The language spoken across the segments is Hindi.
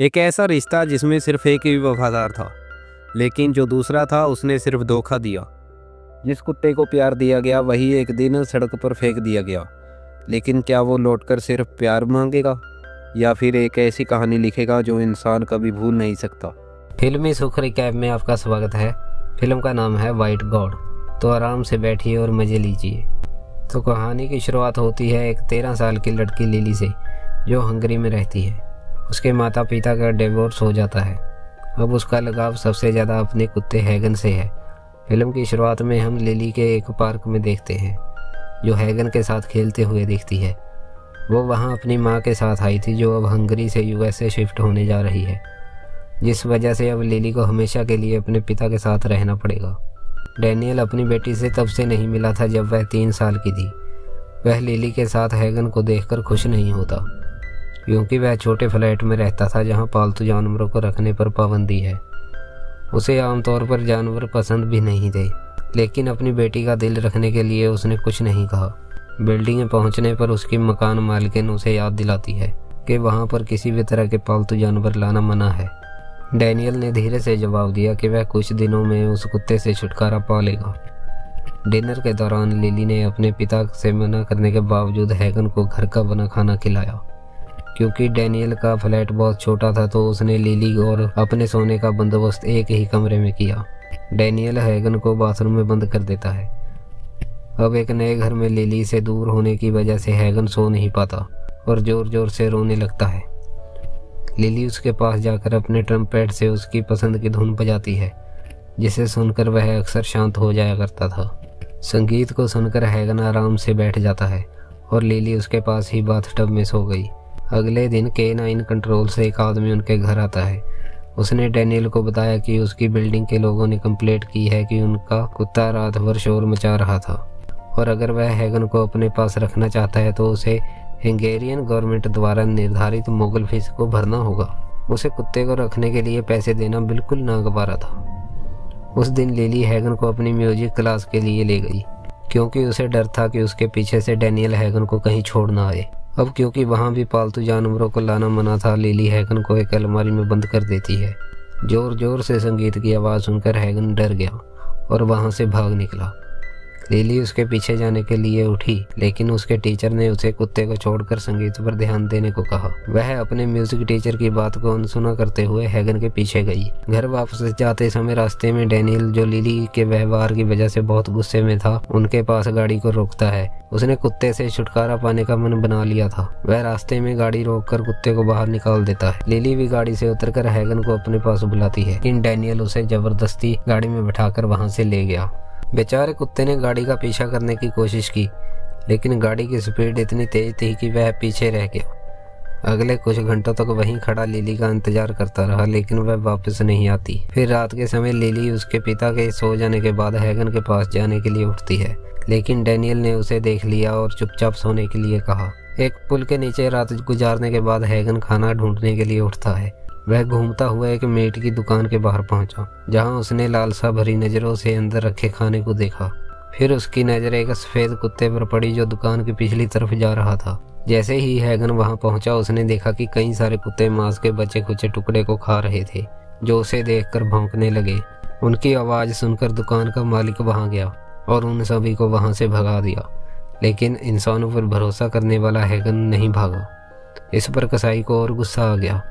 एक ऐसा रिश्ता जिसमें सिर्फ एक ही वफादार था, लेकिन जो दूसरा था उसने सिर्फ धोखा दिया। जिस कुत्ते को प्यार दिया गया वही एक दिन सड़क पर फेंक दिया गया, लेकिन क्या वो लौटकर सिर्फ प्यार मांगेगा या फिर एक ऐसी कहानी लिखेगा जो इंसान कभी भूल नहीं सकता। फिल्मी सुख रिकैप में आपका स्वागत है। फिल्म का नाम है वाइट गॉड। तो आराम से बैठिए और मज़े लीजिए। तो कहानी की शुरुआत होती है एक 13 साल की लड़की लिली से, जो हंगरी में रहती है। उसके माता पिता का डिवोर्स हो जाता है। अब उसका लगाव सबसे ज़्यादा अपने कुत्ते हैगन से है। फिल्म की शुरुआत में हम लिली के एक पार्क में देखते हैं, जो हैगन के साथ खेलते हुए दिखती है। वो वहाँ अपनी माँ के साथ आई थी, जो अब हंगरी से यूएसए शिफ्ट होने जा रही है, जिस वजह से अब लिली को हमेशा के लिए अपने पिता के साथ रहना पड़ेगा। डैनियल अपनी बेटी से तब से नहीं मिला था जब वह 3 साल की थी। वह लिली के साथ हैगन को देखकर खुश नहीं होता, क्योंकि वह छोटे फ्लैट में रहता था जहां पालतू जानवरों को रखने पर पाबंदी है। उसे आमतौर पर जानवर पसंद भी नहीं थे, लेकिन अपनी बेटी का दिल रखने के लिए उसने कुछ नहीं कहा। बिल्डिंग में पहुंचने पर उसकी मकान मालिकिन उसे याद दिलाती है कि वहां पर किसी भी तरह के पालतू जानवर लाना मना है। डैनियल ने धीरे से जवाब दिया कि वह कुछ दिनों में उस कुत्ते से छुटकारा पा लेगा। डिनर के दौरान लिली ने अपने पिता से मना करने के बावजूद हैगन को घर का बना खाना खिलाया। क्योंकि डैनियल का फ्लैट बहुत छोटा था, तो उसने लिली और अपने सोने का बंदोबस्त एक ही कमरे में किया। डैनियल हैगन को बाथरूम में बंद कर देता है। अब एक नए घर में लिली से दूर होने की वजह से हैगन सो नहीं पाता और जोर जोर से रोने लगता है। लिली उसके पास जाकर अपने ट्रम्पेट से उसकी पसंद की धुन बजाती है, जिसे सुनकर वह अक्सर शांत हो जाया करता था। संगीत को सुनकर हैगन आराम से बैठ जाता है और लिली उसके पास ही बाथटब में सो गई। अगले दिन K9 कंट्रोल से एक आदमी उनके घर आता है। उसने डैनियल को बताया कि उसकी बिल्डिंग के लोगों ने कंप्लेंट की है कि उनका कुत्ता रात भर शोर मचा रहा था, और अगर वह हैगन को अपने पास रखना चाहता है तो उसे हंगेरियन गवर्नमेंट द्वारा निर्धारित मुगल फीस को भरना होगा। उसे कुत्ते को रखने के लिए पैसे देना बिल्कुल नागवारा था। उस दिन लिली हैगन को अपनी म्यूजिक क्लास के लिए ले गई, क्योंकि उसे डर था कि उसके पीछे से डैनियल हैगन को कहीं छोड़ ना आए। अब क्योंकि वहाँ भी पालतू जानवरों को लाना मना था, लिली हैगन को एक अलमारी में बंद कर देती है। जोर जोर से संगीत की आवाज़ सुनकर हैगन डर गया और वहाँ से भाग निकला। लिली उसके पीछे जाने के लिए उठी, लेकिन उसके टीचर ने उसे कुत्ते को छोड़कर संगीत पर ध्यान देने को कहा। वह अपने म्यूजिक टीचर की बात को अनसुना करते हुए हैगन के पीछे गई। घर वापस जाते समय रास्ते में डैनियल, जो लिली के व्यवहार की वजह से बहुत गुस्से में था, उनके पास गाड़ी को रोकता है। उसने कुत्ते से छुटकारा पाने का मन बना लिया था। वह रास्ते में गाड़ी रोककर कुत्ते को बाहर निकाल देता है। लिली भी गाड़ी से उतरकर हैगन को अपने पास बुलाती है, लेकिन डैनियल उसे जबरदस्ती गाड़ी में बिठाकर वहां से ले गया। बेचारे कुत्ते ने गाड़ी का पीछा करने की कोशिश की, लेकिन गाड़ी की स्पीड इतनी तेज थी कि वह पीछे रह गया। अगले कुछ घंटों तक वहीं खड़ा लिली का इंतजार करता रहा, लेकिन वह वापस नहीं आती। फिर रात के समय लिली उसके पिता के सो जाने के बाद हैगन के पास जाने के लिए उठती है, लेकिन डैनियल ने उसे देख लिया और चुपचाप सोने के लिए कहा। एक पुल के नीचे रात गुजारने के बाद हैगन खाना ढूंढने के लिए उठता है। वह घूमता हुआ एक मीट की दुकान के बाहर पहुंचा, जहां उसने लालसा भरी नजरों से अंदर रखे खाने को देखा। फिर उसकी नजर एक सफेद कुत्ते पर पड़ी, जो दुकान की पिछली तरफ जा रहा था। जैसे ही हैगन वहां पहुंचा, उसने देखा कि कई सारे कुत्ते मांस के बचे खुचे टुकड़े को खा रहे थे, जो उसे देखकर भौंकने लगे। उनकी आवाज सुनकर दुकान का मालिक वहां गया और उन सभी को वहां से भगा दिया, लेकिन इंसानों पर भरोसा करने वाला हैगन नहीं भागा। इस पर कसाई को और गुस्सा आ गया।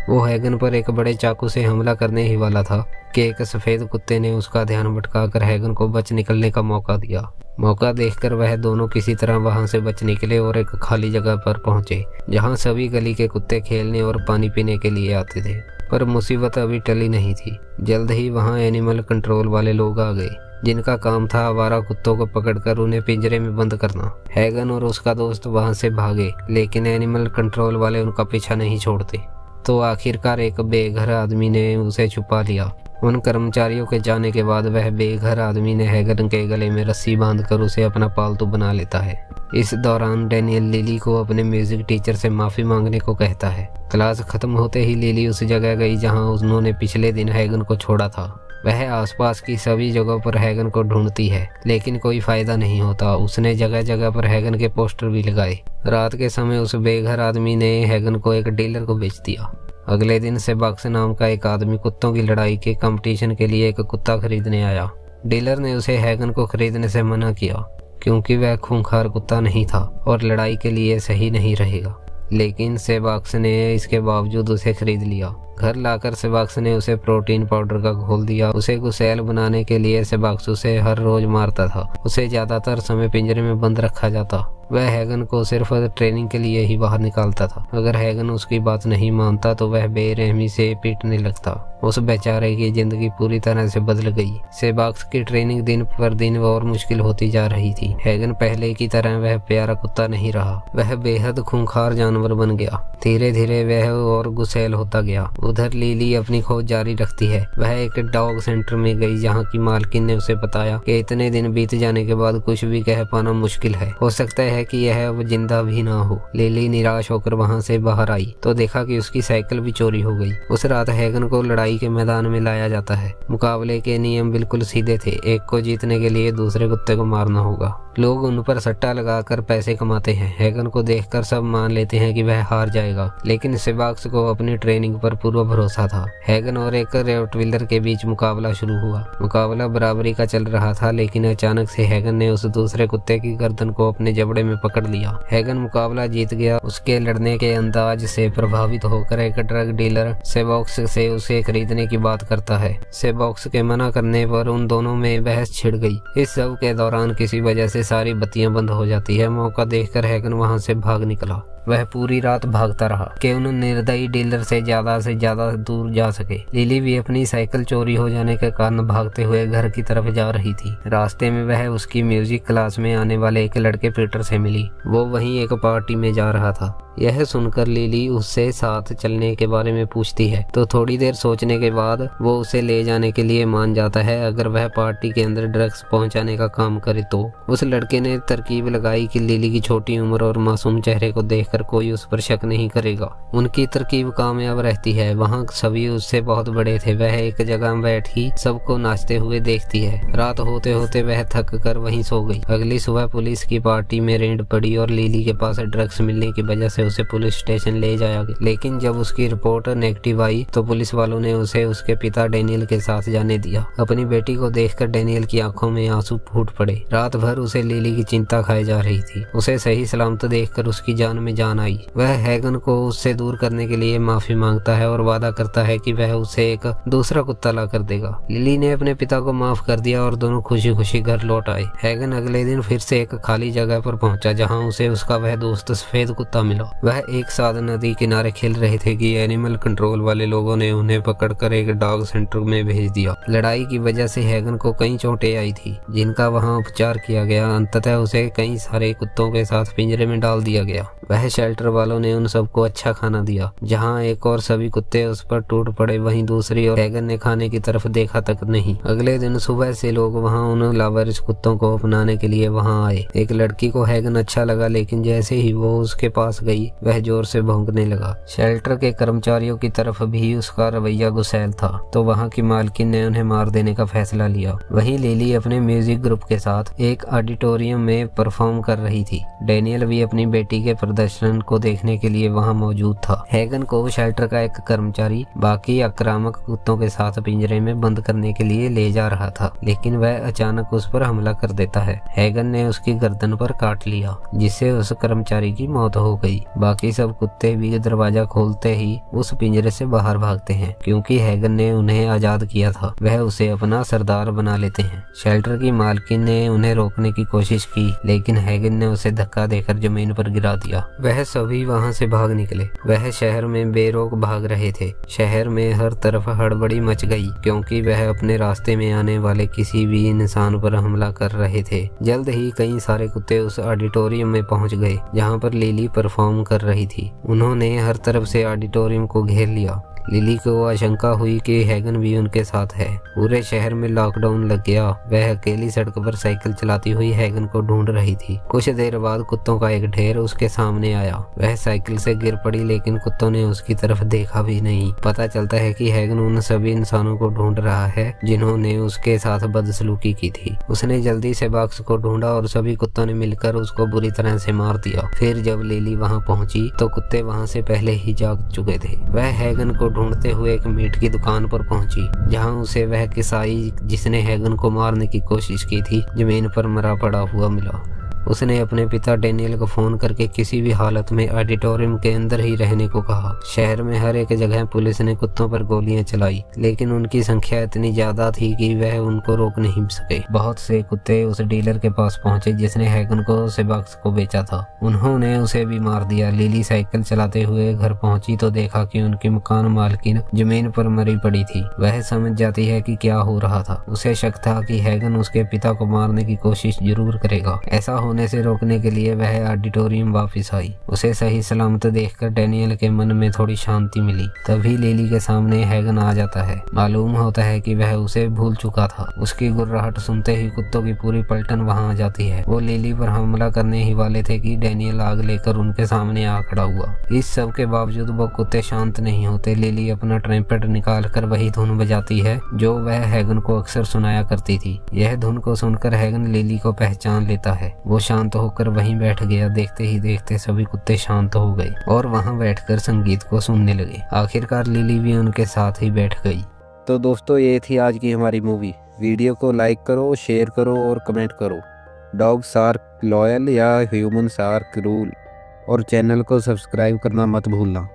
वो हैगन पर एक बड़े चाकू से हमला करने ही वाला था कि एक सफेद कुत्ते ने उसका ध्यान भटकाकर हैगन को बच निकलने का मौका दिया। मौका देखकर वह दोनों किसी तरह वहां से बच निकले और एक खाली जगह पर पहुंचे, जहां सभी गली के कुत्ते खेलने और पानी पीने के लिए आते थे। पर मुसीबत अभी टली नहीं थी। जल्द ही वहां एनिमल कंट्रोल वाले लोग आ गए, जिनका काम था आवारा कुत्तों को पकड़कर उन्हें पिंजरे में बंद करना। हैगन और उसका दोस्त वहां से भागे, लेकिन एनिमल कंट्रोल वाले उनका पीछा नहीं छोड़ते। तो आखिरकार एक बेघर आदमी ने उसे छुपा लिया। उन कर्मचारियों के जाने के बाद वह बेघर आदमी ने हैगन के गले में रस्सी बांधकर उसे अपना पालतू बना लेता है। इस दौरान डैनियल लिली को अपने म्यूजिक टीचर से माफी मांगने को कहता है। क्लास खत्म होते ही लिली उस जगह गई जहां उन्होंने पिछले दिन हैगन को छोड़ा था। वह आसपास की सभी जगहों पर हैगन को ढूंढती है, लेकिन कोई फायदा नहीं होता। उसने जगह जगह पर हैगन के पोस्टर भी लगाए। रात के समय उस बेघर आदमी ने हैगन को एक डीलर को बेच दिया। अगले दिन सेबाक्स नाम का एक आदमी कुत्तों की लड़ाई के कंपटीशन के लिए एक कुत्ता खरीदने आया। डीलर ने उसे हैगन को खरीदने से मना किया क्योंकि वह खूंखार कुत्ता नहीं था और लड़ाई के लिए सही नहीं रहेगा, लेकिन सेबाक्स ने इसके बावजूद उसे खरीद लिया। घर लाकर सेबाक्स ने उसे प्रोटीन पाउडर का घोल दिया। उसे गुस्सैल बनाने के लिए सेबाक्स उसे हर रोज मारता था। उसे ज्यादातर समय पिंजरे में बंद रखा जाता। वह हैगन को सिर्फ ट्रेनिंग के लिए ही बाहर निकालता था। अगर हैगन उसकी बात नहीं मानता तो वह बेरहमी से पीटने लगता। उस बेचारे की जिंदगी पूरी तरह से बदल गई। सेबाक्स की ट्रेनिंग दिन पर दिन और मुश्किल होती जा रही थी। हैगन पहले की तरह वह प्यारा कुत्ता नहीं रहा। वह बेहद खूंखार जानवर बन गया। धीरे धीरे वह और गुस्सैल होता गया। उधर लिली अपनी खोज जारी रखती है। वह एक डॉग सेंटर में गई जहाँ की मालकिन ने उसे बताया कि इतने दिन बीत जाने के बाद कुछ भी कह पाना मुश्किल है। हो सकता है कि यह अब जिंदा भी ना हो। लिली निराश होकर वहाँ से बाहर आई तो देखा कि उसकी साइकिल भी चोरी हो गई। उस रात हैगन को लड़ाई के मैदान में लाया जाता है। मुकाबले के नियम बिल्कुल सीधे थे। एक को जीतने के लिए दूसरे कुत्ते को मारना होगा। लोग उन पर सट्टा लगाकर पैसे कमाते हैं। हैगन को देखकर सब मान लेते हैं कि वह हार जाएगा, लेकिन सेबाक्स को अपनी ट्रेनिंग पर पूरा भरोसा था। हैगन और एक रोटवीलर के बीच मुकाबला शुरू हुआ। मुकाबला बराबरी का चल रहा था, लेकिन अचानक से हैगन ने उस दूसरे कुत्ते की गर्दन को अपने जबड़े में पकड़ लिया। हैगन मुकाबला जीत गया। उसके लड़ने के अंदाज से प्रभावित होकर एक ड्रग डीलर सेबाक्स से उसे खरीदने की बात करता है। सेबाक्स के मना करने पर उन दोनों में बहस छिड़ गई। इस सब के दौरान किसी वजह से सारी बत्तियां बंद हो जाती है। मौका देखकर हैगन वहां से भाग निकला। वह पूरी रात भागता रहा कि उन निर्दयी डीलर से ज्यादा दूर जा सके। लिली भी अपनी साइकिल चोरी हो जाने के कारण भागते हुए घर की तरफ जा रही थी। रास्ते में वह उसकी म्यूजिक क्लास में आने वाले एक लड़के पीटर से मिली। वो वहीं एक पार्टी में जा रहा था। यह सुनकर लिली उससे साथ चलने के बारे में पूछती है तो थोड़ी देर सोचने के बाद वो उसे ले जाने के लिए मान जाता है अगर वह पार्टी के अंदर ड्रग्स पहुंचाने का काम करे तो। उस लड़के ने तरकीब लगाई कि लिली की छोटी उम्र और मासूम चेहरे को देखकर कोई उस पर शक नहीं करेगा। उनकी तरकीब कामयाब रहती है। वहाँ सभी उससे बहुत बड़े थे। वह एक जगह बैठी सबको नाचते हुए देखती है। रात होते होते वह थक कर वहीं सो गई। अगली सुबह पुलिस की पार्टी में रेड पड़ी और लिली के पास ड्रग्स मिलने की वजह से उसे पुलिस स्टेशन ले जाया गया। लेकिन जब उसकी रिपोर्ट नेगेटिव आई तो पुलिस वालों ने उसे उसके पिता डेनियल के साथ जाने दिया। अपनी बेटी को देखकर डेनियल की आंखों में आंसू फूट पड़े। रात भर उसे लिली की चिंता खाई जा रही थी। उसे सही सलामत देखकर उसकी जान में जान आई। वह हैगन को उससे दूर करने के लिए माफी मांगता है और वादा करता है कि वह उसे एक दूसरा कुत्ता ला कर देगा। लिली ने अपने पिता को माफ कर दिया और दोनों खुशी खुशी घर लौट आए। हैगन अगले दिन फिर से एक खाली जगह पर पहुंचा जहां उसे उसका वह दोस्त सफेद कुत्ता मिला। वह एक साथ नदी किनारे खेल रहे थे कि एनिमल कंट्रोल वाले लोगों ने उन्हें पकड़कर एक डॉग सेंटर में भेज दिया। लड़ाई की वजह से हैगन को कई चोटें आई थी जिनका वहां उपचार किया गया। अंततः उसे कई सारे कुत्तों के साथ पिंजरे में डाल दिया गया। वह शेल्टर वालों ने उन सबको अच्छा खाना दिया। जहां एक और सभी कुत्ते उस पर टूट पड़े वहीं दूसरी और हैगन ने खाने की तरफ देखा तक नहीं। अगले दिन सुबह से लोग वहां उन लावारिस कुत्तों को अपनाने के लिए वहां आए। एक लड़की को हैगन अच्छा लगा, लेकिन जैसे ही वो उसके पास गई वह जोर से भौंकने लगा। शेल्टर के कर्मचारियों की तरफ भी उसका रवैया गुस्सैल था तो वहां की मालकिन ने उन्हें मार देने का फैसला लिया। वहीं लिली अपने म्यूजिक ग्रुप के साथ एक ऑडिटोरियम में परफॉर्म कर रही थी। डेनियल भी अपनी बेटी के प्रदर्शन को देखने के लिए वहां मौजूद था। हैगन को शेल्टर का एक कर्मचारी बाकी आक्रामक कुत्तों के साथ पिंजरे में बंद करने के लिए ले जा रहा था, लेकिन वह अचानक उस पर हमला कर देता है। हैगन ने उसकी गर्दन पर काट लिया जिससे उस कर्मचारी की मौत हो गई। बाकी सब कुत्ते भी दरवाजा खोलते ही उस पिंजरे से बाहर भागते हैं क्योंकि हैगन ने उन्हें आजाद किया था। वह उसे अपना सरदार बना लेते हैं। शेल्टर की मालकिन ने उन्हें रोकने की कोशिश की, लेकिन हैगन ने उसे धक्का देकर जमीन पर गिरा दिया। वह सभी वहां से भाग निकले। वह शहर में बेरोक भाग रहे थे। शहर में हर तरफ हड़बड़ी मच गई क्योंकि वह अपने रास्ते में आने वाले किसी भी इंसान पर हमला कर रहे थे। जल्द ही कई सारे कुत्ते उस ऑडिटोरियम में पहुंच गए जहां पर लिली परफॉर्म कर रही थी। उन्होंने हर तरफ से ऑडिटोरियम को घेर लिया। लिली को आशंका हुई कि हैगन भी उनके साथ है। पूरे शहर में लॉकडाउन लग गया। वह अकेली सड़क पर साइकिल चलाती हुई हैगन को ढूंढ रही थी। कुछ देर बाद कुत्तों का एक ढेर उसके सामने आया। वह साइकिल से गिर पड़ी, लेकिन कुत्तों ने उसकी तरफ देखा भी नहीं। पता चलता है कि हैगन उन सभी इंसानों को ढूंढ रहा है जिन्होंने उसके साथ बदसलूकी की थी। उसने जल्दी से बॉक्स को ढूंढा और सभी कुत्तों ने मिलकर उसको बुरी तरह से मार दिया। फिर जब लिली वहां पहुंची तो कुत्ते वहां से पहले ही जाग चुके थे। वह हैगन को ढूंढते हुए एक मीट की दुकान पर पहुंची, जहां उसे वह किसाई जिसने हैगन को मारने की कोशिश की थी जमीन पर मरा पड़ा हुआ मिला। उसने अपने पिता डेनियल को फोन करके किसी भी हालत में ऑडिटोरियम के अंदर ही रहने को कहा। शहर में हर एक जगह पुलिस ने कुत्तों पर गोलियां चलाई, लेकिन उनकी संख्या इतनी ज्यादा थी कि वह उनको रोक नहीं सके। बहुत से कुत्ते उस डीलर के पास पहुंचे जिसने हैगन को सेबॉक्स को बेचा था। उन्होंने उसे भी मार दिया। लिली साइकिल चलाते हुए घर पहुंची तो देखा कि उनकी मकान मालकिन जमीन पर मरी पड़ी थी। वह समझ जाती है कि क्या हो रहा था। उसे शक था कि हैगन उसके पिता को मारने की कोशिश जरूर करेगा। ऐसा होने से रोकने के लिए वह ऑडिटोरियम वापस आई। उसे सही सलामत देखकर डेनियल के मन में थोड़ी शांति मिली। तभी लिली के सामने हैगन आ जाता है। मालूम होता है कि वह उसे भूल चुका था। उसकी गुर्राहट सुनते ही कुत्तों की पूरी पलटन वहां आ जाती है। वो लिली पर हमला करने ही वाले थे कि डेनियल आग लेकर उनके सामने आ खड़ा हुआ। इस सब के बावजूद वो कुत्ते शांत नहीं होते। लिली अपना ट्रम्पेट निकाल कर वही धुन बजाती है जो वह हैगन को अक्सर सुनाया करती थी। यह धुन को सुनकर हैगन लिली को पहचान लेता है। वो शांत होकर वहीं बैठ गया। देखते ही देखते सभी कुत्ते शांत हो गए और वहां बैठकर संगीत को सुनने लगे। आखिरकार लिली भी उनके साथ ही बैठ गई। तो दोस्तों, ये थी आज की हमारी मूवी। वीडियो को लाइक करो, शेयर करो और कमेंट करो। डॉग्स आर लॉयल या ह्यूमन्स आर क्रूल, और चैनल को सब्सक्राइब करना मत भूलना।